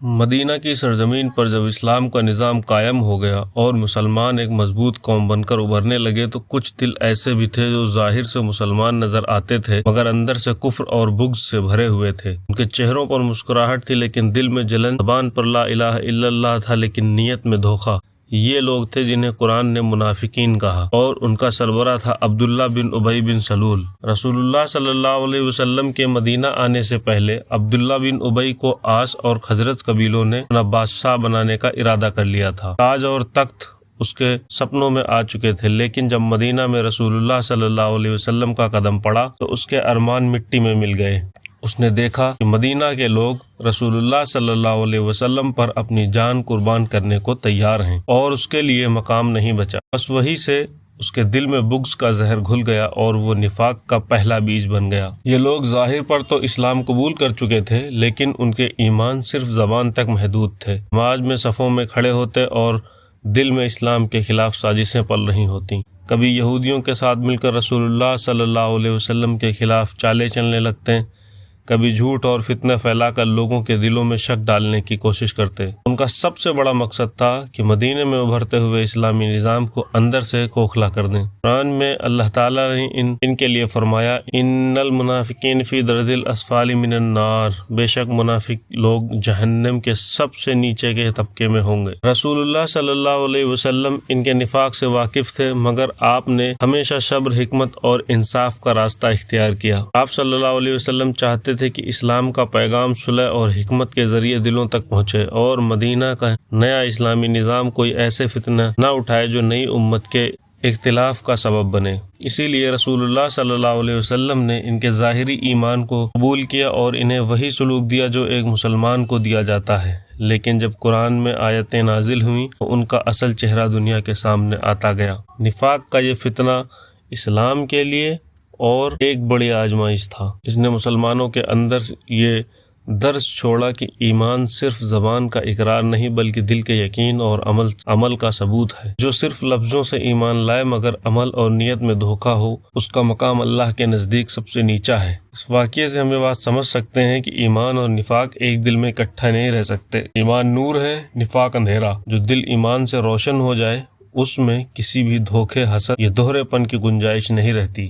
مدینہ کی سرزمین پر جب اسلام کا نظام قائم ہو گیا اور مسلمان ایک مضبوط قوم بن کر ابھرنے لگے تو کچھ دل ایسے بھی تھے جو ظاہر سے مسلمان نظر آتے تھے مگر اندر سے کفر اور بغض سے بھرے ہوئے تھے۔ ان کے چہروں پر مسکراہٹ تھی لیکن دل میں جلن، زبان پر لا الہ الا اللہ تھا لیکن نیت میں دھوکہ۔ یہ لوگ تھے جنہیں قرآن نے منافقین کہا اور ان کا سربراہ تھا عبداللہ بن ابی بن سلول۔ رسول اللہ صلی اللہ علیہ وسلم کے مدینہ آنے سے پہلے عبداللہ بن ابی کو آس اور خزرج قبیلوں نے اپنا بادشاہ بنانے کا ارادہ کر لیا تھا۔ تاج اور تخت اس کے سپنوں میں آ چکے تھے لیکن جب مدینہ میں رسول اللہ صلی اللہ علیہ وسلم کا قدم پڑا تو اس کے ارمان مٹی میں مل گئے۔ اس نے دیکھا کہ مدینہ کے لوگ رسول اللہ صلی اللہ علیہ وسلم پر اپنی جان قربان کرنے کو تیار ہیں اور اس کے لیے مقام نہیں بچا۔ بس وہی سے اس کے دل میں بغض کا زہر گھل گیا اور وہ نفاق کا پہلا بیج بن گیا۔ یہ لوگ ظاہر پر تو اسلام قبول کر چکے تھے لیکن ان کے ایمان صرف زبان تک محدود تھے۔ نماز میں صفوں میں کھڑے ہوتے اور دل میں اسلام کے خلاف سازشیں پل رہی ہوتی۔ کبھی یہودیوں کے ساتھ مل کر رسول اللہ صلی اللہ علیہ وسلم کے خلاف چالیں چلنے لگتے، کبھی جھوٹ اور فتنہ پھیلا کر لوگوں کے دلوں میں شک ڈالنے کی کوشش کرتے۔ ان کا سب سے بڑا مقصد تھا کہ مدینے میں ابھرتے ہوئے اسلامی نظام کو اندر سے کھوکھلا کر دیں۔ قرآن میں اللہ تعالیٰ نے ان کے لیے فرمایا، ان المنافقین فی درد الاسفل من النار، بے شک منافق لوگ جہنم کے سب سے نیچے کے طبقے میں ہوں گے۔ رسول اللہ صلی اللہ علیہ وسلم ان کے نفاق سے واقف تھے مگر آپ نے ہمیشہ صبر، حکمت اور انصاف کا راستہ اختیار کیا۔ آپ صلی اللہ علیہ وسلم چاہتے تھے کہ اسلام کا پیغام صلح اور حکمت کے ذریعے دلوں تک پہنچے اور مدینہ کا نیا اسلامی نظام کوئی ایسے فتنہ نہ اٹھائے جو نئی امت کے اختلاف کا سبب بنے۔ اسی لیے رسول اللہ صلی اللہ علیہ وسلم نے ان کے ظاہری ایمان کو قبول کیا اور انہیں وہی سلوک دیا جو ایک مسلمان کو دیا جاتا ہے۔ لیکن جب قرآن میں آیتیں نازل ہوئیں تو ان کا اصل چہرہ دنیا کے سامنے آتا گیا۔ نفاق کا یہ فتنہ اسلام کے لیے اور ایک بڑی آزمائش تھا۔ اس نے مسلمانوں کے اندر یہ درس چھوڑا کہ ایمان صرف زبان کا اقرار نہیں بلکہ دل کے یقین اور عمل کا ثبوت ہے۔ جو صرف لفظوں سے ایمان لائے مگر عمل اور نیت میں دھوکہ ہو، اس کا مقام اللہ کے نزدیک سب سے نیچا ہے۔ اس واقعے سے ہمیں بات سمجھ سکتے ہیں کہ ایمان اور نفاق ایک دل میں اکٹھا نہیں رہ سکتے۔ ایمان نور ہے، نفاق اندھیرا۔ جو دل ایمان سے روشن ہو جائے اس میں کسی بھی دھوکے، حسد یا دوہرے پن کی گنجائش نہیں رہتی۔